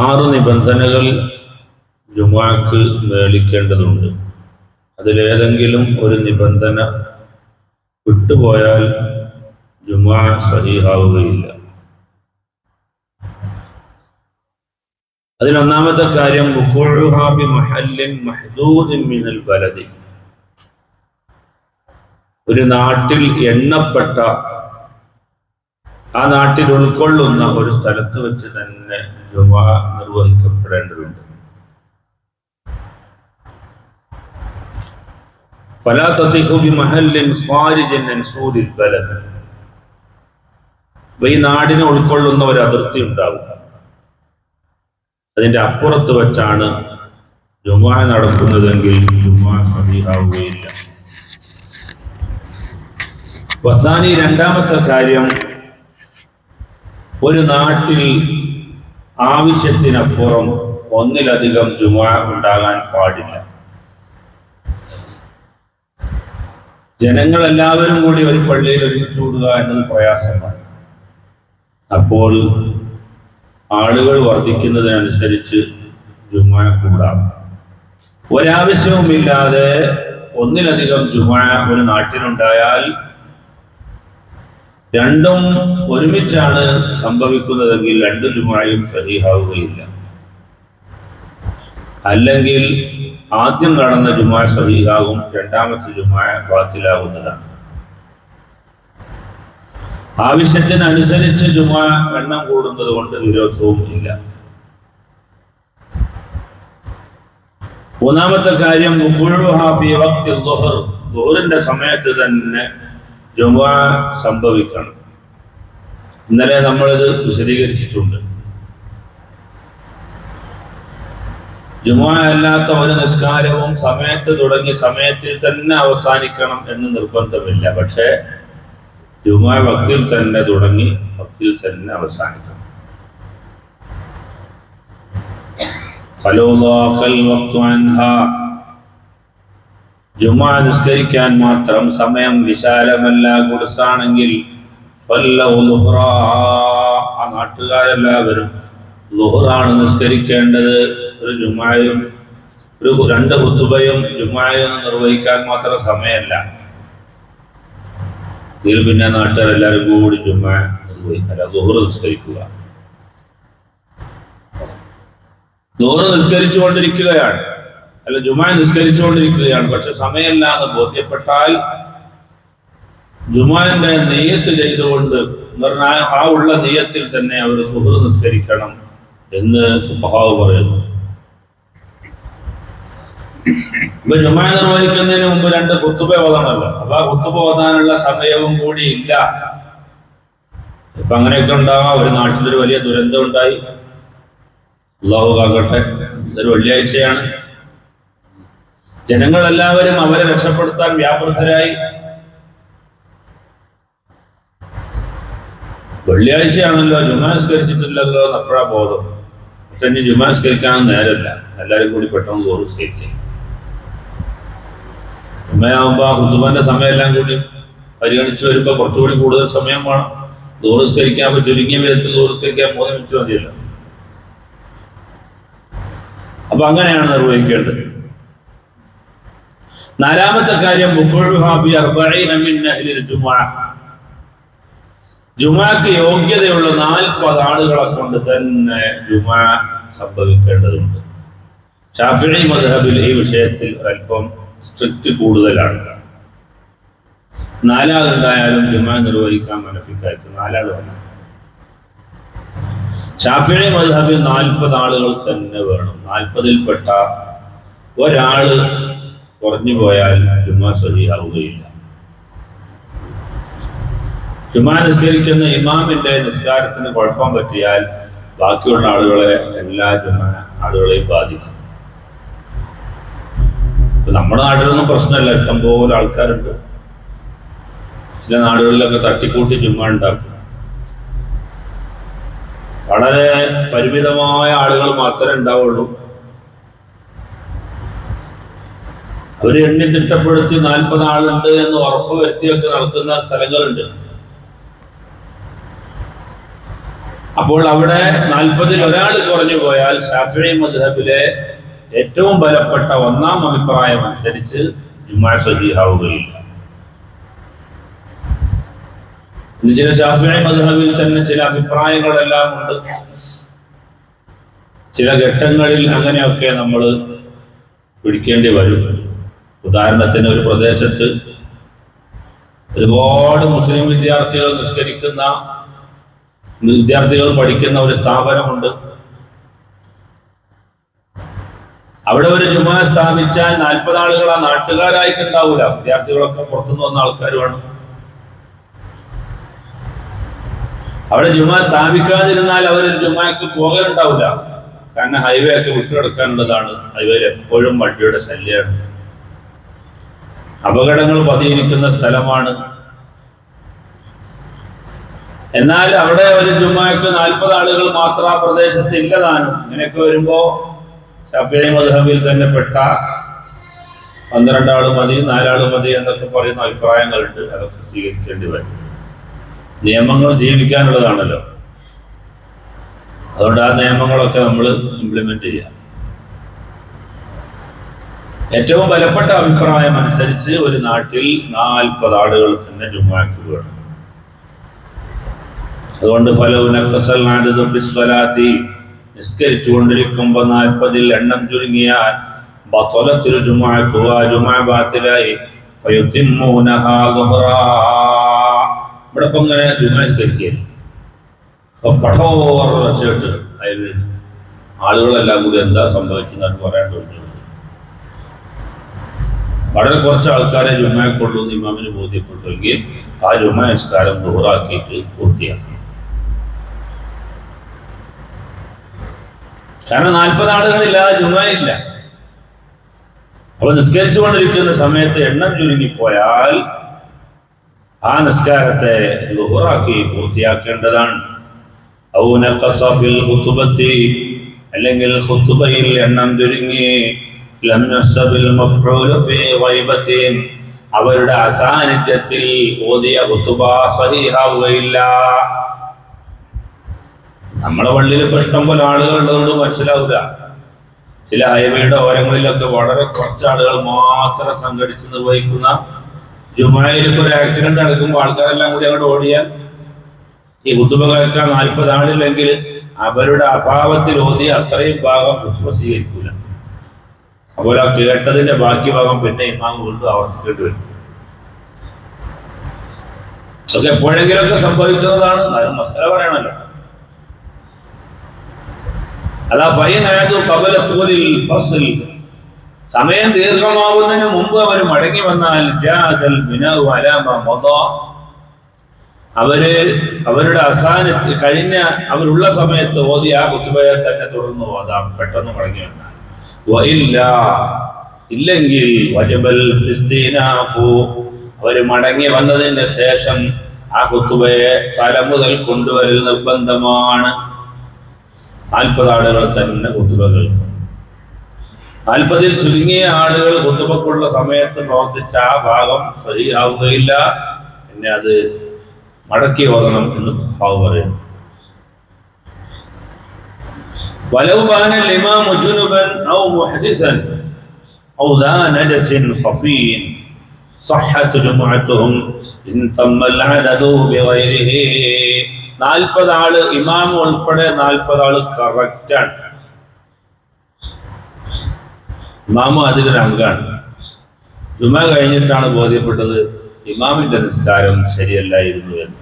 6 നിബന്ധനകൾ ജുമുഅക്ക് മേളിക്കേണ്ടതുണ്ട്. അതിലേതെങ്കിലും ഒരു നിബന്ധന വിട്ടുപോയാൽ ജുമുഅ സഹീഹാവുകയില്ല. അതിലൊന്നാമത്തെ കാര്യം വുഖൂഉഹാ ബി മഹല്ലിൻ മഹ്ദൂദിൻ മിനൽ ബലദി, ഒരു നാട്ടിൽ എണ്ണപ്പെട്ട, ആ നാട്ടിൽ ഉൾക്കൊള്ളുന്ന ഒരു സ്ഥലത്ത് വെച്ച് തന്നെ ജുമുഅ നിർവഹിക്കപ്പെടേണ്ടതുണ്ട്. ഫലാ തസിഹു ബി മഹല്ലിൻ ഖാരിജിൻ അൻ സൂരിൽ ബലദ്, ഈ നാടിനെ ഉൾക്കൊള്ളുന്ന ഒരു അതിർത്തി ഉണ്ടാവും, അതിന്റെ അപ്പുറത്ത് വെച്ചാണ് ജുമുഅ നടക്കുന്നതെങ്കിൽ ജുമുഅ സഹീഹാവുകയില്ല. വസാനി, രണ്ടാമത്തെ കാര്യം, ഒരു നാട്ടിൽ ആവശ്യത്തിനപ്പുറം ഒന്നിലധികം ജുമുഅ ഉണ്ടാകാൻ പാടില്ല. ജനങ്ങളെല്ലാവരും കൂടി ഒരു പള്ളിയിൽ ഒരുമിച്ച് കൂടുക എന്നത് പ്രയാസമാണ്. അപ്പോൾ ആളുകൾ വർദ്ധിക്കുന്നതിനനുസരിച്ച് ജുമുഅ കൂടാം. ഒരാവശ്യവുമില്ലാതെ ഒന്നിലധികം ജുമുഅ ഒരു നാട്ടിലുണ്ടായാൽ രണ്ടും ഒരുമിച്ചാണ് സംഭവിക്കുന്നതെങ്കിൽ 2 ജുമുഅയും സഹീഹാവുകയില്ല. അല്ലെങ്കിൽ ആദ്യം നടന്ന ജുമുഅ സഹീഹാകും, രണ്ടാമത്തെ ജുമുഅ ബാത്തിലാകുന്നതാണ്. ആവശ്യത്തിനനുസരിച്ച് ജുമുഅ എണ്ണം കൂടുന്നത് കൊണ്ട് വിരോധവും ഇല്ല. മൂന്നാമത്തെ കാര്യം വുഖൂഉഹാ ഫീ വഖ്തി ളുഹർ, ളുഹറിന്റെ സമയത്ത് തന്നെ ജുമുഅ സംഭവിക്കണം. ഇന്നലെ നമ്മളിത് വിശദീകരിച്ചിട്ടുണ്ട്. ജുമുഅ അല്ലാത്ത ഒരു നിസ്കാരവും സമയത്ത് തുടങ്ങി സമയത്തിൽ തന്നെ അവസാനിക്കണം എന്ന് നിർബന്ധമില്ല. പക്ഷേ ജുമുഅ വക്തിൽ തന്നെ തുടങ്ങി വക്തിൽ തന്നെ അവസാനിക്കണം. ജുമുഅ നിസ്കരിക്കാൻ മാത്രം സമയം വിശാലമല്ല, ഗുഡ്സാണെങ്കിൽ ആ നാട്ടുകാരെല്ലാവരും ളുഹറാണ് നിസ്കരിക്കേണ്ടത്. ഒരു ജുമുഅയും ഒരു 2 ഖുതുബയും ജുമുഅയും നിർവഹിക്കാൻ മാത്രം സമയമല്ല. ഇതിൽ പിന്നെ നാട്ടുകാരെല്ലാവരും കൂടി ജുമുഅ നിർവഹിക്കുക, ളുഹർ നിസ്കരിക്കുക. ളുഹർ നിസ്കരിച്ചുകൊണ്ടിരിക്കുകയാണ്, അല്ല ജുമുഅ നിസ്കരിച്ചുകൊണ്ടിരിക്കുകയാണ്. പക്ഷെ സമയമല്ല എന്ന് ബോധ്യപ്പെട്ടാൽ ജുമുഅന്റെ നിയ്യത്ത് ചെയ്തുകൊണ്ട് പറഞ്ഞാൽ ആ ഉള്ള നിയ്യത്തിൽ തന്നെ അവർ ളുഹർ നിസ്കരിക്കണം എന്ന് ഫുഖഹാവ് പറയുന്നു. ഇപ്പൊ ജുമുഅ നിർവഹിക്കുന്നതിന് മുമ്പ് 2 ഖുതുബ ഓതണമല്ലോ. അപ്പൊ ആ ഖുതുബ ഓതാനുള്ള സമയവും കൂടി ഇല്ല. ഇപ്പൊ അങ്ങനെയൊക്കെ ഉണ്ടാവാം. ഒരു നാട്ടിലൊരു വലിയ ദുരന്തം ഉണ്ടായി, അല്ലാഹു കാക്കട്ടെ. ഇതൊരു വെള്ളിയാഴ്ചയാണ്. ജനങ്ങളെല്ലാവരും അവരെ രക്ഷപ്പെടുത്താൻ വ്യാപൃതരായി. വെള്ളിയാഴ്ചയാണല്ലോ, ജുമുഅ നിസ്കരിച്ചിട്ടില്ലല്ലോ എന്നപ്പോഴാ ബോധം. പക്ഷെ ഇനി ജുമുഅ നിസ്കരിക്കാൻ നേരമില്ല, എല്ലാവരും കൂടി പെട്ടെന്ന് ളുഹർ നിസ്കരിക്കും. ജുമുഅയാകുമ്പോൾ ഖുതുബന്റെ സമയം എല്ലാം കൂടി പരിഗണിച്ച് വരുമ്പോൾ കുറച്ചുകൂടി കൂടുതൽ സമയം വേണം. ളുഹർ നിസ്കരിക്കാൻ ചുരുങ്ങിയ വിധത്തിൽ ളുഹർ നിസ്കരിക്കാൻ 3 മിനിറ്റ് മതിയല്ലോ. അപ്പൊ അങ്ങനെയാണ് നിർവഹിക്കേണ്ടത്. നാലാമത്തെ കാര്യം വുഖൂഉഹാ ഫീ 40 മിൻ അഹ്ലിൽ ജുമുഅ, ജുമുഅക്ക് യോഗ്യതയുള്ള 40 ആളുകളെ കൊണ്ട് തന്നെ ജുമുഅ സംഭവിക്കേണ്ടതുണ്ട്. ശാഫിഈ മദ്ഹബിൽ ഈ വിഷയത്തിൽ അല്പം സ്ട്രിക്റ്റ് കൂടുതലാണ്. 4 ആളുണ്ടായാലും ജുമുഅ നിർവഹിക്കാൻ ഹനഫിക്കാർക്ക് 4 ആൾ വേണം. ശാഫിഈ മദ്ഹബിൽ 40 ആളുകൾ തന്നെ വേണം. 40-ൽപ്പെട്ട ഒരാള് കുറഞ്ഞു പോയാൽ ജുമുഅ സഹീഹാവുകയില്ല. ജുമുഅ നിസ്കരിക്കുന്ന ഇമാമിന്റെ നിസ്കാരത്തിന് കുഴപ്പം പറ്റിയാൽ ബാക്കിയുള്ള ആളുകളെ എല്ലാ ജുമുഅ ആളുകളെയും ബാധിക്കും. നമ്മുടെ നാട്ടിലൊന്നും പ്രശ്നമല്ല, ഇഷ്ടംപോലെ ആൾക്കാരുണ്ട്. ചില നാടുകളിലൊക്കെ തട്ടിക്കൂട്ടി ജുമുഅ ഉണ്ടാക്കും. വളരെ പരിമിതമായ ആളുകൾ മാത്രമേ ഉണ്ടാവുള്ളൂ. അവർ എണ്ണി തിട്ടപ്പെടുത്തി 40 ആളുണ്ട് എന്ന് ഉറപ്പ് വരുത്തിയൊക്കെ നടത്തുന്ന സ്ഥലങ്ങളുണ്ട്. അപ്പോൾ അവിടെ 40-ൽ ഒരാൾ കുറഞ്ഞു പോയാൽ ശാഫിഈ മദ്ഹബിലെ ഏറ്റവും ബലപ്പെട്ട ഒന്നാം അഭിപ്രായം അനുസരിച്ച് ജുമുഅ സഹീഹാവുകയില്ല. ചില ശാഫിഈ മദ്ഹബിൽ തന്നെ ചില അഭിപ്രായങ്ങളെല്ലാം ഉണ്ട്. ചില ഘട്ടങ്ങളിൽ അങ്ങനെയൊക്കെ നമ്മൾ പിടിക്കേണ്ടി വരും. ഉദാഹരണത്തിന് ഒരു പ്രദേശത്ത് ഒരുപാട് മുസ്ലിം വിദ്യാർത്ഥികൾ പഠിക്കുന്ന ഒരു സ്ഥാപനമുണ്ട്. അവിടെ ഒരു ജുമുഅ സ്ഥാപിച്ചാൽ 40 ആളുകൾ ആ നാട്ടുകാരായിട്ടുണ്ടാവൂല, വിദ്യാർത്ഥികളൊക്കെ പുറത്തുനിന്ന് വന്ന ആൾക്കാരുമാണ്. അവിടെ ജുമുഅ സ്ഥാപിക്കാതിരുന്നാൽ അവർ ജുമുഅക്ക് പോകലുണ്ടാവില്ല. കാരണം ഹൈവേ ഒക്കെ വിട്ടുകിടക്കാനുള്ളതാണ്. ഹൈവേയിൽ എപ്പോഴും വണ്ടിയുടെ ശല്യമാണ്, അപകടങ്ങൾ പതിയിരിക്കുന്ന സ്ഥലമാണ്. എന്നാൽ അവിടെ ഒരു ജുമുഅക്ക് 40 ആളുകൾ മാത്രം ആ പ്രദേശത്ത് ഇല്ലതാനും. ഇങ്ങനെയൊക്കെ വരുമ്പോ ശാഫിഈ മദ്ഹബിൽ തന്നെ പെട്ട 12 ആൾ മതി, 4 ആൾ മതി എന്നൊക്കെ പറയുന്ന അഭിപ്രായങ്ങളുണ്ട്. അതൊക്കെ സ്വീകരിക്കേണ്ടി വരും. നിയമങ്ങൾ ജീവിക്കാനുള്ളതാണല്ലോ, അതുകൊണ്ട് ആ നിയമങ്ങളൊക്കെ നമ്മൾ ഇംപ്ലിമെന്റ് ചെയ്യാം. ഏറ്റവും ബലപ്പെട്ട അഭിപ്രായം അനുസരിച്ച് ഒരു നാട്ടിൽ 40 ആളുകൾ തന്നെ ജുമുഅക്ക് വേണം. അതുകൊണ്ട് നിസ്കരിച്ചുകൊണ്ടിരിക്കുമ്പോൾ 40-ൽ എണ്ണം ചുരുങ്ങിയാൽ ബത്വലത്തുൽ ജുമുഅത്തു ജുമുഅ ബാത്തിലായി ഫയുതിമ്മൂനഹാ ളുഹ്റാ. ഇവിടെ ഇപ്പം ഇങ്ങനെ ജുമുഅ നിസ്കരിക്കുകയാണ്. അപ്പൊ പഠോർ വെച്ചിട്ട് അതിൽ ആളുകളെല്ലാം കൂടി എന്താ സംഭവിച്ചെന്നാണ് പറയാൻ തോന്നുന്നത്. വളരെ കുറച്ച് ആൾക്കാരെ ജുമുഅക്കുള്ളൂ എന്ന് ഇമാമിന് ബോധ്യപ്പെട്ടുവെങ്കിൽ ആ ജുമുഅ നിസ്കാരം ദുഹറാക്കിയിട്ട് പൂർത്തിയാക്കി. കാരണം 40 ആളുകളില്ലാതെ ജുമുഅ ഇല്ല. അപ്പൊ നിസ്കരിച്ചുകൊണ്ടിരിക്കുന്ന സമയത്ത് എണ്ണം ചുരുങ്ങിപ്പോയാൽ ആ നിസ്കാരത്തെ ദുഹറാക്കി പൂർത്തിയാക്കേണ്ടതാണ്. ഔ നഖസ ഫിൽ ഖുതുബത്തി, അല്ലെങ്കിൽ ഖുതുബയിൽ എണ്ണം ചുരുങ്ങി, ലം യസ്ബിൽ മഫ്ഊലു ഫീ ഗൈബത്തിൻ, അവരുടെ അസാന്നിധ്യത്തിൽ ഓതിയ ഖുതുബ സഹീഹാവുകയില്ല. നമ്മുടെ പള്ളിയിൽ ഇപ്പൊ ഇഷ്ടം പോലെ ആളുകൾ ഉള്ളതുകൊണ്ട് മനസ്സിലാവില്ല. ചില ഹൈവേയുടെ ഓരങ്ങളിലൊക്കെ വളരെ കുറച്ച് ആളുകൾ മാത്രം സംഘടിച്ച് നിർവഹിക്കുന്ന ജുമുഅയിൽ ഇപ്പൊ ഒരു ആക്സിഡന്റ് നടക്കുമ്പോൾ ആൾക്കാരെല്ലാം കൂടി അങ്ങോട്ട് ഓടിയാൽ ഈ ഖുതുബ കേൾക്കാൻ 40 ആളില്ലെങ്കിൽ അവരുടെ അഭാവത്തിൽ ഓതിയ അത്രയും ഭാഗം ഖുതുബ സ്വീകരിക്കൂല. അപ്പോൾ ആ കേട്ടതിന്റെ ബാക്കി ഭാഗം പിന്നെ ഇമാം വീണ്ടും ആവർത്തിക്കേണ്ടി വരും. അതൊക്കെ എപ്പോഴെങ്കിലൊക്കെ സംഭവിക്കുന്നതാണ്. മസല പറയണല്ലോ. അതാ സമയം ദീർഘമാവുന്നതിന് മുമ്പ് അവർ മടങ്ങി വന്നാൽ അവരുടെ അസാന്നിധ്യം കഴിഞ്ഞ അവരുള്ള സമയത്ത് ഓതി ആ ഖുതുബയെ തന്നെ തുടർന്ന് ഓതാം, പെട്ടെന്ന് മടങ്ങി വന്നാൽ. ഇല്ലെങ്കിൽ വജബൽ ഇസ്തിനാഫു, അവർ മടങ്ങി വന്നതിന് ശേഷം ആ ഖുതുബയെ തല മുതൽ കൊണ്ടുവരൽ നിർബന്ധമാണ്. 40 ആളുകൾ തന്നെ ഖുതുബ കേൾക്കും. 40-ൽ ചുരുങ്ങിയ ആളുകൾ ഖുതുബക്കുള്ള സമയത്ത് പ്രവർത്തിച്ച ആ ഭാഗം സഹീഹാവുകയില്ല. പിന്നെ അത് മടക്കി ഓതണം എന്ന് ഫഖഹാവ് പറയുന്നു. വലൗ ബാനൽ ഇമാമു ജുനുബൻ ഔ മുഹ്ദിസൻ ഔ ദാ നജസിൻ ഖഫീൻ സഹഹത്ത് ജുമുഅത്തുഹും ഇൻ തമ്മൽ അദദു ബിഗൈരിഹി. 40 ആള് ഇമാം ഉൾപ്പെടെ 40 ആള് കറക്റ്റാണ്. ഇമാമ് അതിലൊരു അംഗാണ്. ജുമുഅ കഴിഞ്ഞിട്ടാണ് ബോധ്യപ്പെട്ടത് ഇമാമിന്റെ നിസ്കാരം ശരിയല്ലായിരുന്നു എന്ന്.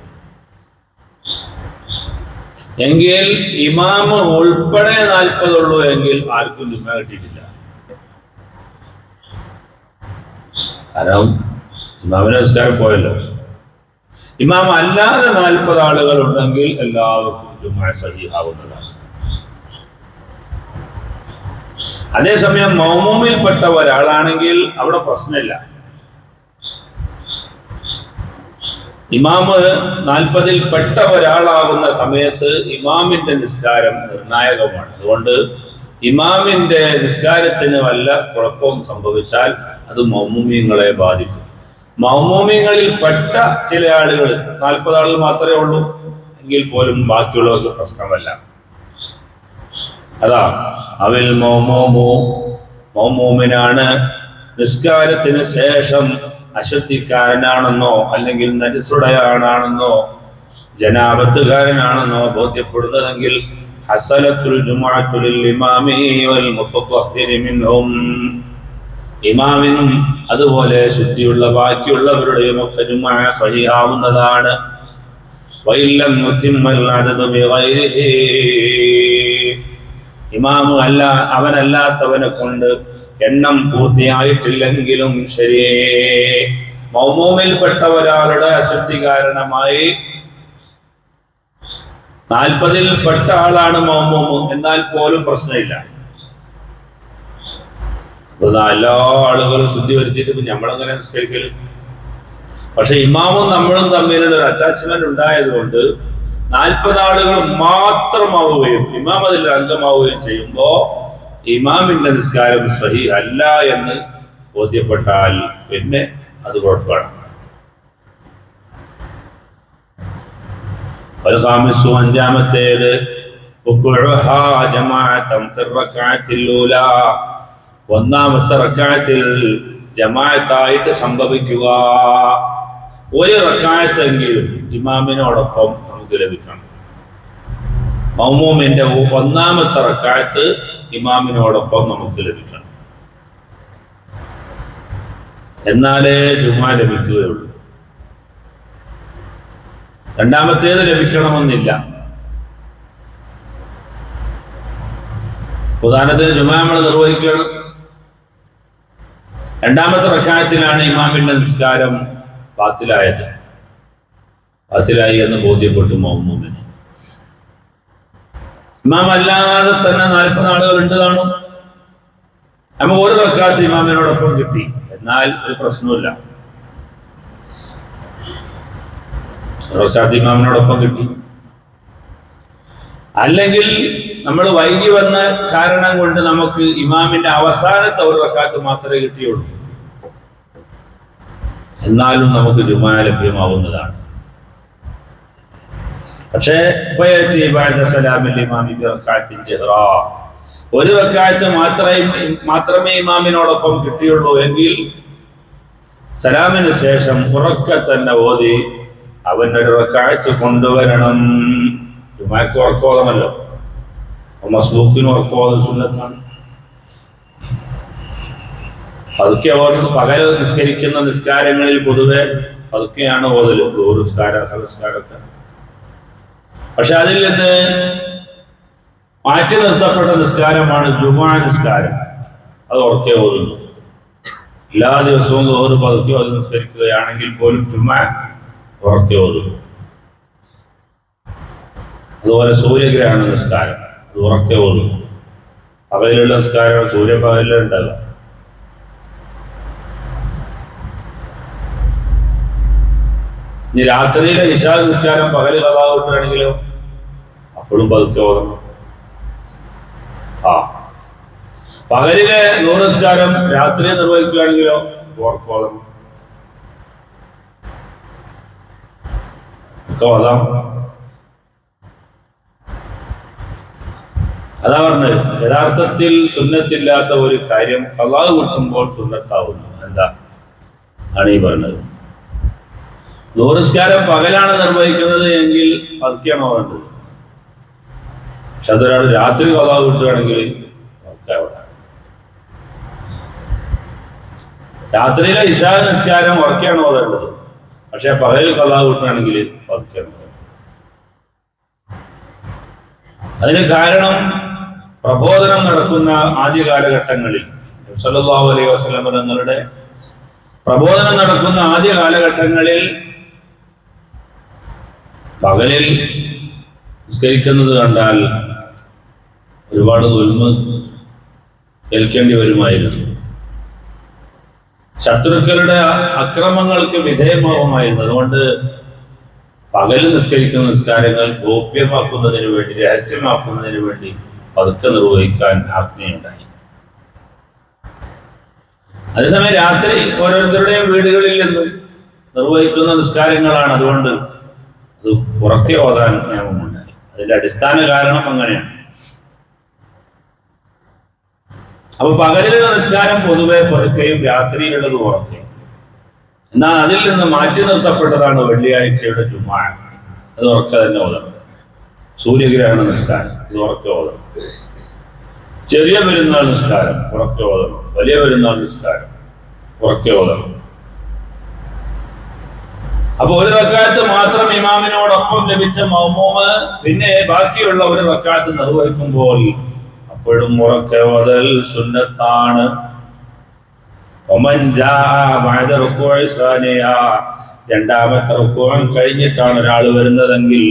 എങ്കിൽ ഇമാമ് ഉൾപ്പെടെ 40 ഉള്ളൂ എങ്കിൽ ആർക്കും ജുമുഅ കിട്ടിയിട്ടില്ല. കാരണം ഇമാമിന്റെ നിസ്കാരം പോയല്ലോ. ഇമാം അല്ലാതെ 40 ആളുകൾ ഉണ്ടെങ്കിൽ എല്ലാവർക്കും ജുമുഅ സഹീഹാവുന്നതാണ്. അതേസമയം മൗമൂമിൽപ്പെട്ട ഒരാളാണെങ്കിൽ അവിടെ പ്രശ്നമില്ല. ഇമാമ് 40-ൽ പെട്ട ഒരാളാകുന്ന സമയത്ത് ഇമാമിന്റെ നിസ്കാരം നിർണായകമാണ്. അതുകൊണ്ട് ഇമാമിന്റെ നിസ്കാരത്തിന് വല്ല കുഴപ്പവും സംഭവിച്ചാൽ അത് മൗമൂമിങ്ങളെ ബാധിക്കും. മൗമൂമിങ്ങളിൽ പെട്ട ചില ആളുകൾ 40 ആളുകൾ മാത്രമേ ഉള്ളൂ എങ്കിൽ പോലും ബാക്കിയുള്ളവർക്ക് പ്രശ്നമല്ല. അതാ അവൽ മൗമൂമിനാണ് നിസ്കാരത്തിന് ശേഷം അശുദ്ധിക്കാരനാണെന്നോ അല്ലെങ്കിൽ നജസുടയാണെന്നോ ജനാബത്തുകാരനാണെന്നോ ബോധ്യപ്പെടുന്നതെങ്കിൽ ഹസലത്തുൽ ജുമുഅത്തു ലിൽ ഇമാമി വൽ മുതത്വഹിരി മിൻഹും, ഇമാമിനും അതുപോലെ ശുദ്ധിയുള്ള ബാക്കിയുള്ളവരുടെയും ഒക്കെ ജുമുഅ സഹിഹാവുന്നതാണ്. വഇല്ലം യുതിമ്മൽ അദദു ബിഗൈരിഹി, ഇമാമു അല്ല അവനല്ലാത്തവനെ കൊണ്ട് എണ്ണം പൂർത്തിയായിട്ടില്ലെങ്കിലും ശരി, മൗമൂമിൽപ്പെട്ട ഒരാളുടെ അശുദ്ധി കാരണമായി 40-ൽ ആളാണ് മൗമൂമ്, എന്നാൽ പോലും പ്രശ്നമില്ല. എല്ലാ ആളുകളും ശുദ്ധി വരുത്തിയിട്ട് നമ്മളെങ്ങനെ നിസ്കരിക്കലും. പക്ഷെ ഇമാമും നമ്മളും തമ്മിലുള്ള ഒരു അറ്റാച്ച്മെന്റ് ഉണ്ടായതുകൊണ്ട് 40 ആളുകൾ മാത്രമാവുകയും ഇമാം അതിൽ അംഗമാവുകയും ചെയ്യുമ്പോ ഇമാമിന്റെ നിസ്കാരം സഹീഹ് അല്ല എന്ന് ബോധ്യപ്പെട്ടാൽ പിന്നെ അത് കുഴപ്പമാണ്. അഞ്ചാമത്തേത് ഒന്നാമത്തെ റക്അത്തിൽ ജമാഅത്തായിട്ട് സംഭവിക്കുക. ഒരു റക്അത്തെങ്കിലും ഇമാമിനോടൊപ്പം നമുക്ക് ലഭിക്കണം. മൗമൂമിന്റെ ഒന്നാമത്തെ റക്അത്ത് ഇമാമിനോടൊപ്പം നമുക്ക് ലഭിക്കണം, എന്നാലേ ജുമുഅ ലഭിക്കുകയുള്ളൂ. രണ്ടാമത്തേത് ലഭിക്കണമെന്നില്ല. ഉദാഹരണത്തിന് ജുമുഅ നമ്മൾ നിർവഹിക്കണം, രണ്ടാമത്തെ റക്അത്തിലാണ് ഇമാമിന്റെ നിസ്കാരം ബാത്തിലായി എന്ന് ബോധ്യപ്പെട്ടു മൗമൂമിന്. ഇമാം അല്ലാതെ തന്നെ 40 ആളുകളുണ്ട് കാണും. നമുക്ക് ഒരു റക്അത്ത് ഇമാമിനോടൊപ്പം കിട്ടി, എന്നാൽ ഒരു പ്രശ്നമില്ല. റക്അത്ത് ഇമാമിനോടൊപ്പം കിട്ടി. അല്ലെങ്കിൽ നമ്മൾ വൈകി വന്ന കാരണം കൊണ്ട് നമുക്ക് ഇമാമിന്റെ അവസാനത്തെ ഒരു റക്അത്ത് മാത്രമേ കിട്ടിയുള്ളൂ, എന്നാലും നമുക്ക് ജുമുഅ ലഭ്യമാവുന്നതാണ്. പക്ഷേ ഒരു റക്അത്ത് മാത്രമേ ഇമാമിനോടൊപ്പം കിട്ടിയുള്ളൂ എങ്കിൽ സലാമിന് ശേഷം ഉറക്കെ തന്നെ ഓതി അവനൊരു റക്അത്ത് കൊണ്ടുവരണം. ജുമുഅക്ക് ഉറക്കോതമല്ലോ, മസ്ബൂക്കിന് ഉറക്കോതൽ സുന്നത്താണ്. പതുക്കെ ഓതുന്നു. പകൽ നിസ്കരിക്കുന്ന നിസ്കാരങ്ങളിൽ പൊതുവെ പതുക്കെയാണ് ഓതല്, നിസ്കാരമൊക്കെ. പക്ഷെ അതിൽ നിന്ന് മാറ്റി നിർത്തപ്പെട്ട നിസ്കാരമാണ് ജുമുഅ നിസ്കാരം. അത് ഉറക്കെ ഓതുന്നു. എല്ലാ ദിവസവും ഓരോ പതുക്കെ ഓതി നിസ്കരിക്കുകയാണെങ്കിൽ പോലും ജുമുഅ ഉറക്കെ ഓതുന്നു. അതുപോലെ സൂര്യഗ്രഹണ നിസ്കാരം അത് ഉറക്കെ ഓതുന്നു. പകലിലുള്ള നിസ്കാരം സൂര്യപകലിൽ ഉണ്ടാകുക. ഇനി രാത്രിയിലെ ഇശാ നിസ്കാരം പകല് ഖളാ കിട്ടുകയാണെങ്കിലോ അപ്പോഴും പതുക്കെ ഓതണം. പകലിലെ ളുഹർ നിസ്കാരം രാത്രി നിർവഹിക്കുകയാണെങ്കിലോ ഉറക്കെ ഓതണം. ഒക്കെ ഓതാം. അതാ പറഞ്ഞത്, യഥാർത്ഥത്തിൽ സുന്നത്തില്ലാത്ത ഒരു കാര്യം ഖളാ കിട്ടുമ്പോൾ സുന്നത്താവുന്നു. എന്താ ആണ് ഈ പറഞ്ഞത്? ളുഹർ നിസ്കാരം പകലാണ് നിർവഹിക്കുന്നത് എങ്കിൽ പതുക്കെയാണ് ഓതേണ്ടത്. പക്ഷെ അതൊരാൾ രാത്രി ഖളാ കിട്ടുകയാണെങ്കിൽ രാത്രിയിലെ ഇശാ നിസ്കാരം ഉറക്കെയാണ് ഓതേണ്ടത്. പക്ഷെ പകലിൽ ഖളാ കിട്ടുകയാണെങ്കിൽ പതുക്കെയാണ് ഓതേണ്ടത്. അതിന് കാരണം പ്രബോധനം നടക്കുന്ന ആദ്യ കാലഘട്ടങ്ങളിൽ സല്ലല്ലാഹു അലൈഹി വസല്ലം തങ്ങളുടെ പ്രബോധനം നടക്കുന്ന ആദ്യ കാലഘട്ടങ്ങളിൽ പകലിൽ നിസ്കരിക്കുന്നത് കണ്ടാൽ ഒരുപാട് ദുൽമ ഏൽക്കേണ്ടി വരുമായിരുന്നു. ശത്രുക്കളുടെ അക്രമങ്ങൾക്ക് വിധേയമാവുമായിരുന്നു. അതുകൊണ്ട് പകൽ നിസ്കരിക്കുന്ന നിസ്കാരങ്ങൾ ഗോപ്യമാക്കുന്നതിന് വേണ്ടി, രഹസ്യമാക്കുന്നതിന് വേണ്ടി പതുക്കെ നിർവഹിക്കാൻ ആജ്ഞയുണ്ടായി. അതേസമയം രാത്രി ഓരോരുത്തരുടെയും വീടുകളിൽ നിന്ന് നിർവഹിക്കുന്ന നിസ്കാരങ്ങളാണ്. അതുകൊണ്ട് അത് ഉറക്കെ ഓതാൻ നിയമമുണ്ടായി. അതിന്റെ അടിസ്ഥാന കാരണം അങ്ങനെയാണ്. അപ്പൊ പകലിലെ നിസ്കാരം പൊതുവെ പുറക്കുകയും രാത്രിയിലുള്ളത് ഉറക്കുകയും. എന്നാൽ അതിൽ നിന്ന് മാറ്റി നിർത്തപ്പെട്ടതാണ് വെള്ളിയാഴ്ചയുടെ ജുമാ. അത് ഉറക്കെ തന്നെ ഓതണം. സൂര്യഗ്രഹണ നിസ്കാരം ഇത് ഉറക്കെ ഓതണം. ചെറിയ പെരുന്നാൾ നിസ്കാരം ഉറക്കെ ഓതണം. വലിയ പെരുന്നാൾ നിസ്കാരം ഉറക്കെ ഓതണം. അപ്പൊ ഒരു റക്അത്ത് മാത്രം ഇമാമിനോടൊപ്പം ലഭിച്ച മഅ്മൂമ് പിന്നെ ബാക്കിയുള്ള ഒരു റക്അത്ത് നിർവഹിക്കുമ്പോൾ അപ്പോഴും ഉറക്കെ ഓതൽ സുന്നത്താണ്. രണ്ടാമത്തെ റുക്കൂഉം കഴിഞ്ഞിട്ടാണ് ഒരാൾ വരുന്നതെങ്കിൽ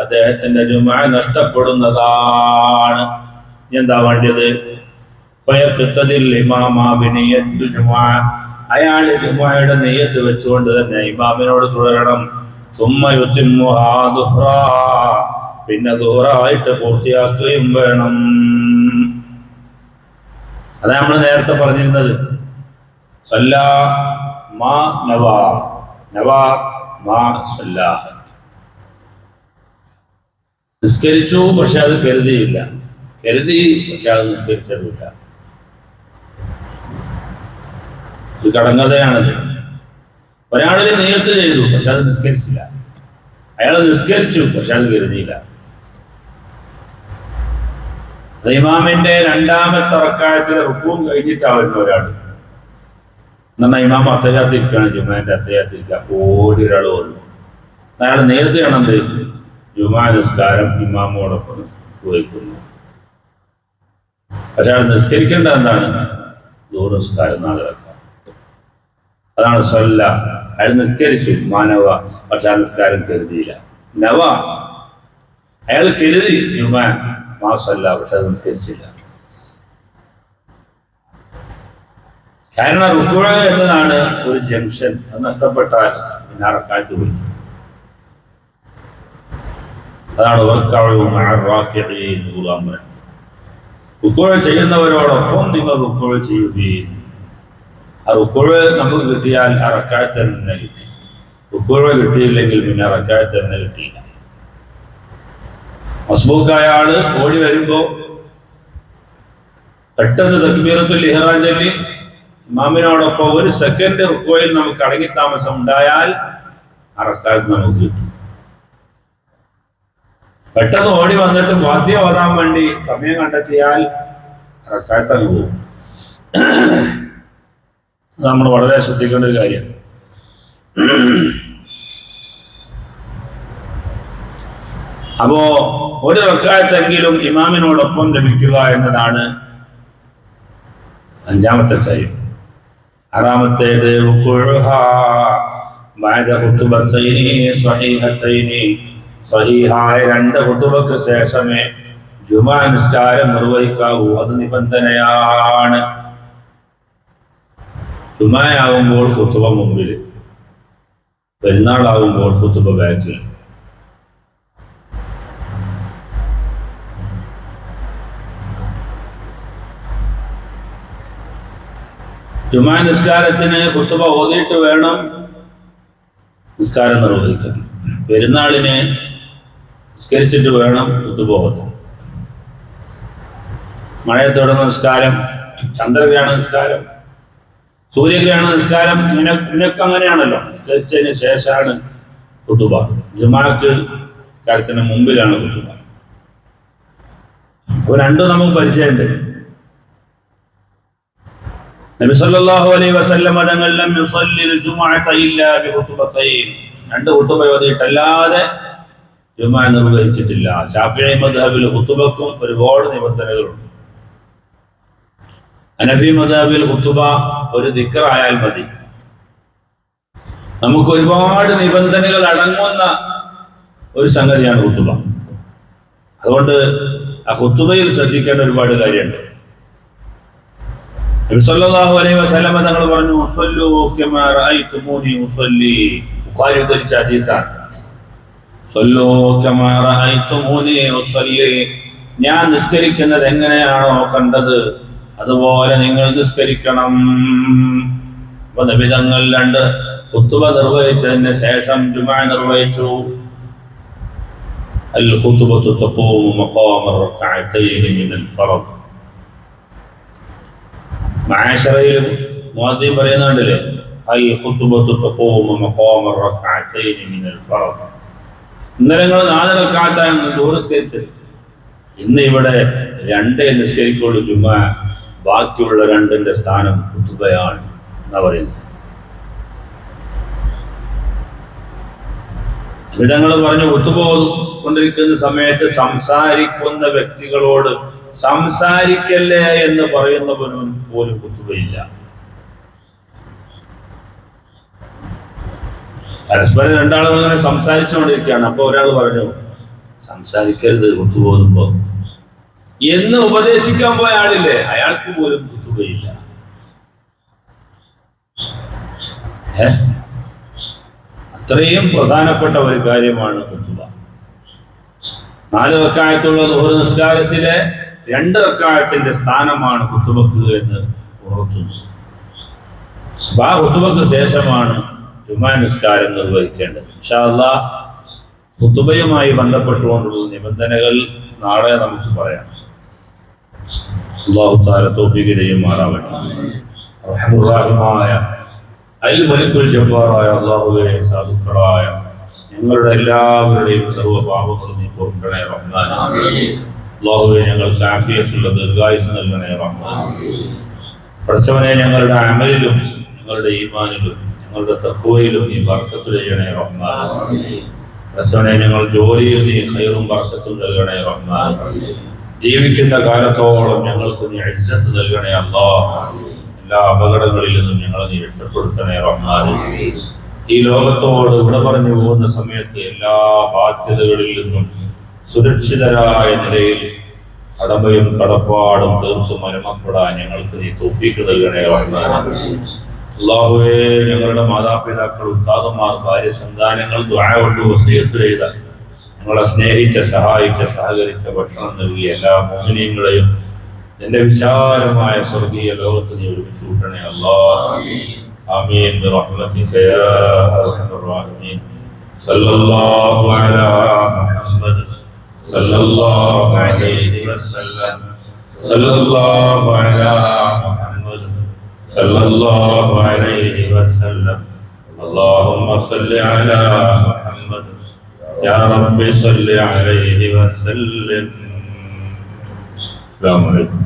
അദ്ദേഹത്തിന്റെ ജുമുഅ നഷ്ടപ്പെടുന്നതാണ്. എന്താ വേണ്ടത്? അയാൾ ജുമുഅയുടെ നിയ്യത്ത് വെച്ചുകൊണ്ട് തന്നെ ഇമാമിനോട് തുടരണം. പിന്നെ ദുഹറായിട്ട് പൂർത്തിയാക്കുകയും വേണം. അതാ നമ്മൾ നേരത്തെ പറഞ്ഞിരുന്നത്. സല്ലാ മാ നവാ, നവാ മാ സല്ലാ. നിസ്കരിച്ചു പക്ഷെ അത് കരുതിയില്ല, കരുതി പക്ഷെ അത് നിസ്കരിച്ചതുമില്ല. ഇത് കടങ്കഥയാണത്. ഒരാളിൽ നിയ്യത്ത് ചെയ്തു പക്ഷെ അത് നിസ്കരിച്ചില്ല. അയാൾ നിസ്കരിച്ചു പക്ഷെ അത് കരുതിയില്ല. ഇമാമിന്റെ രണ്ടാമത്തെ റക്അത്തിലെ റുക്കൂഉം കഴിഞ്ഞിട്ടാവുന്നു ഒരാൾ. എന്നാൽ ഇമാം അത്തഹിയ്യാത്തിരിക്കുകയാണ്, ജുമുഅന്റെ അത്തഹിയ്യാത്തിരിക്കുക. ഓടി ഒരാൾ വന്നു. അയാൾ നേരത്തെ ആണെന്ത് ജുമുഅ നിസ്കാരം ഇമാമോടൊപ്പം വഹിക്കുന്നു. പക്ഷെ അയാൾ നിസ്കരിക്കേണ്ട എന്താണ്? ദൂർ നിസ്കാരം 4 റക്അത്ത്. അതാണ് സല്ല. അയാൾ നിസ്കരിച്ചു മാനവ, പക്ഷെ ആ നിസ്കാരം കരുതിയില്ല. നവ അയാൾ കരുതി ജുമുഅ മാസല്ല, പക്ഷെ അത് നിസ്കരിച്ചില്ല. കാരണം റുക്കൂഅ എന്നതാണ് ഒരു ജംഗ്ഷൻ. അത് നഷ്ടപ്പെട്ടാൽ പിന്നെ റക്അത്ത് പോയി. അതാണ് റുക്കൂഅ ചെയ്യുന്നവരോടൊപ്പം നിങ്ങൾ റുക്കൂഅ ചെയ്യുകയും. ആ റുക്കൂഅ നമുക്ക് കിട്ടിയാൽ ആ റക്അത്ത് തന്നെ കിട്ടി. റുക്കൂഅ കിട്ടിയില്ലെങ്കിൽ പിന്നെ റക്അത്ത് തന്നെ കിട്ടിയില്ല. മസ്ബൂക്കായ ആള് ഓടി വരുമ്പോ പെട്ടെന്ന് തക്ബീറത്തുൽ ഇഹ്റാം ചൊല്ലി ഇമാമിനോടൊപ്പം 1 സെക്കൻഡ് റുക്കൂഅയിൽ നമുക്ക് അടങ്ങി താമസം ഉണ്ടായാൽ ആ റക്അത്ത് നമുക്ക് കിട്ടും. പെട്ടെന്ന് ഓടി വന്നിട്ട് ഫാത്തിഹ ഓതാൻ വേണ്ടി സമയം കണ്ടെത്തിയാൽ റക്അത്ത് അങ്ങ് പോകും. നമ്മൾ വളരെ ശ്രദ്ധിക്കേണ്ട ഒരു കാര്യമാണ്. അപ്പോ 1 റക്അത്തെങ്കിലും ഇമാമിനോടൊപ്പം ലഭിക്കുക എന്നതാണ് 5ാമത്തെ കാര്യം. 6ാമത്തേത് സ്വഹീഹായ 2 ഖുതുബക്ക് ശേഷമേ ജുമുഅ നിസ്കാരം നിർവഹിക്കാവൂ. അത് നിബന്ധനയാണ്. ജുമുഅയാകുമ്പോൾ ഖുതുബ മുമ്പിൽ, പെരുന്നാളാകുമ്പോൾ ഖുതുബ ബാക്കിൽ. ജുമുഅ നിസ്കാരത്തിന് ഖുതുബ ഓതിയിട്ട് വേണം നിസ്കാരം നിർവഹിക്കാൻ. പെരുന്നാളിനെ നിസ്കരിച്ചിട്ട് വേണം ഖുതുബ ഓതാൻ. മഴയത്തോടെ നിസ്കാരം, ചന്ദ്രഗ്രഹണ നിസ്കാരം, സൂര്യഗ്രഹണ നിസ്കാരം, ഇതിനൊക്കെ അങ്ങനെയാണല്ലോ. നിസ്കരിച്ചതിന് ശേഷമാണ് ഖുതുബ. ജുമുഅക്ക് കാര്യത്തിന് മുമ്പിലാണ് ഖുതുബ. അപ്പോൾ രണ്ടും നമുക്ക് പരിചയമുണ്ട്. നബി സല്ലല്ലാഹു അലൈഹി വസല്ലം തങ്ങൾ ലം യുസല്ലിൽ ജുമുഅത ഇല്ലാ ബിഖുതുബതൈൻ. 2 ഖുതുബ ഓതിയിട്ടല്ലാതെ ജുമുഅ നിർവഹിച്ചിട്ടില്ല. ശാഫിഈ മദ്ഹബിൽ ഖുതുബക്കും ഒരുപാട് നിബന്ധനകളുണ്ട്. ഹനഫി മദ്ഹബിൽ ഖുതുബ ഒരു ദിക്ർ ആയാൽ മതി. നമുക്ക് ഒരുപാട് നിബന്ധനകൾ അടങ്ങുന്ന ഒരു സംഗതിയാണ് ഖുതുബ. അതുകൊണ്ട് ആ ഖുതുബയിൽ ശ്രദ്ധിക്കേണ്ട ഒരുപാട് കാര്യമുണ്ട്. നബി സല്ലല്ലാഹു അലൈഹി വസല്ലം തങ്ങൾ പറഞ്ഞു, ഉസല്ലു കമാ റഅയ്തുമൂനി ഉസല്ലി. ബുഖാരി ഉദ്ധരിച്ച ഹദീസാണ്. സല്ലു കമാ റഅയ്തുമൂനി ഉസല്ലി. ഞാൻ നിസ്കരിക്കുന്നത് എങ്ങനെയാണോ കണ്ടത് അതുപോലെ നിങ്ങൾ നിസ്കരിക്കണം. അപ്പൊ നബി തങ്ങൾ 2 ഖുത്ബ നിർവഹിച്ചതിന് ശേഷം ജുമുഅ നിർവഹിച്ചു. അൽ ഖുത്ബത്തു തഖൂമു മഖാമ റക്അതൈനി മിനൽ ഫർദ്. മഅശറയിൽ മുഅദ്ദിൻ പറയുന്നുണ്ടല്ലേ, അൽ ഖുത്ബത്തു തഖൂമു മഖാമ റക്അതൈനി മിനൽ ഫർദ്. ഇന്നലെ നിങ്ങൾ 4 റക്അത്താണ് ദുഹർ നിസ്കരിച്ചത്. ഇന്ന് ഇവിടെ 2 നിസ്കരിക്കുള്ളൂ ജുമുഅ, ബാക്കിയുള്ള 2ന്റെ സ്ഥാനം ഖുത്ബയാണ് എന്നാ പറയുന്നത്. വിധങ്ങൾ പറഞ്ഞു, ഖുത്ബ കൊണ്ടിരിക്കുന്ന സമയത്ത് സംസാരിക്കുന്ന വ്യക്തികളോട് സംസാരിക്കല്ലേ എന്ന് പറയുന്നവനും പോലും ഖുത്ബയില്ല. പരസ്പരം 2 ആളുകൾ ഇങ്ങനെ സംസാരിച്ചുകൊണ്ടിരിക്കുകയാണ്. അപ്പൊ ഒരാൾ പറഞ്ഞു, സംസാരിക്കരുത് ഖുത്ബ ഓതുമ്പോ എന്ന് ഉപദേശിക്കാൻ പോയ ആളില്ലേ, അയാൾക്ക് പോലും ഖുത്ബയില്ല. അത്രയും പ്രധാനപ്പെട്ട ഒരു കാര്യമാണ് ഖുത്ബ. 4 റക്അത്തുള്ള ദുഹർ നിസ്കാരത്തിലെ 2 റക്അത്തിന്റെ സ്ഥാനമാണ് ഖുത്ബക്ക് എന്ന് ഉണർത്തുന്നു. അപ്പൊ ആ ഖുത്ബക്ക് ശേഷമാണ് ജുമുഅ നിസ്കാരം നിർവഹിക്കേണ്ടത്. ഇൻഷാ അല്ലാഹ് ഖുത്ബയുമായി ബന്ധപ്പെട്ടുകൊണ്ടുള്ള നിബന്ധനകൾ നാളെ നമുക്ക് പറയാം. അല്ലാഹു തആല തൗഫീഖ് ചെയ്യുമാറാവട്ടെ. റഹ്മാനായ അൽ മലിക്കുൽ ജബ്ബാറായ അല്ലാഹുവേ, സാധുക്കളായ ഞങ്ങളുടെ എല്ലാവരുടെയും സർവ്വ പാപങ്ങളും നീ പൊറുക്കണേ റഹ്മാൻ. അല്ലാഹുവേ, ഞങ്ങൾക്ക് ആഫിയത്തുള്ള ദീർഘായുസ്സ് നൽകണേ റഹ്മാൻ. പടച്ചവനെ, ഞങ്ങളുടെ അമലിലും ഞങ്ങളുടെ ഈമാനിലും ഞങ്ങളുടെ തഖ്വയിലും നീ ബർക്കത്ത് ചെയ്യണേ റഹ്മാൻ. പടച്ചവനെ, ഞങ്ങൾ ജോലിയിൽ നീ ഖൈറും ബർക്കത്തും നൽകണേ റഹ്മാൻ. ജീവിക്കുന്ന കാലത്തോളം ഞങ്ങൾക്ക് നീ ഇസ്സത്ത് നൽകണേ അല്ലാഹ്. എല്ലാ അപകടങ്ങളിൽ നിന്നും ഞങ്ങളെ നീ രക്ഷപ്പെടുത്തണേ റഹ്മാൻ. ഈ ലോകത്തോട് വിട പറഞ്ഞു പോകുന്ന സമയത്ത് എല്ലാ ബാധ്യതകളിൽ നിന്നും സുരക്ഷിതരായ നിലയിൽ കടമയും കടപ്പാടും തീർത്തു മരമപ്പെടാൻ ഞങ്ങൾക്ക് നീ തൗഫീഖ് നൽകണേ റഹ്മാൻ. അല്ലാഹുവേ, ഞങ്ങളുടെ മാതാപിതാക്കൾ, ഉസ്താദുമാർ, ഭാര്യ, സന്താനങ്ങൾ ദുആ കൊണ്ട് വസിയത്ത് ചെയ്ത, ഞങ്ങളെ സ്നേഹിച്ച, സഹായിച്ച, സഹകരിച്ച, ഭക്ഷണം നൽകിയ എല്ലാ മുഅ്മിനീങ്ങളെയും നിന്റെ വിശാലമായ സ്വർഗീയ ലോകത്ത് നീ ഒരുമിച്ച് കൂട്ടണേ അല്ലാഹ്. ആമീൻ ബിറഹ്മതിക യാ അർഹമർ റഹീമീൻ. സല്ലല്ലാഹു അലാ മുഹമ്മദ് സല്ലല്ലാഹു അലൈഹി വസല്ലം. സല്ലല്ലാഹു അലാ മുഹമ്മദ് സല്ലല്ലാഹു അലൈഹി വസല്ലം. اللهم صل على محمد يا رب صل عليه وسلم. السلام عليكم.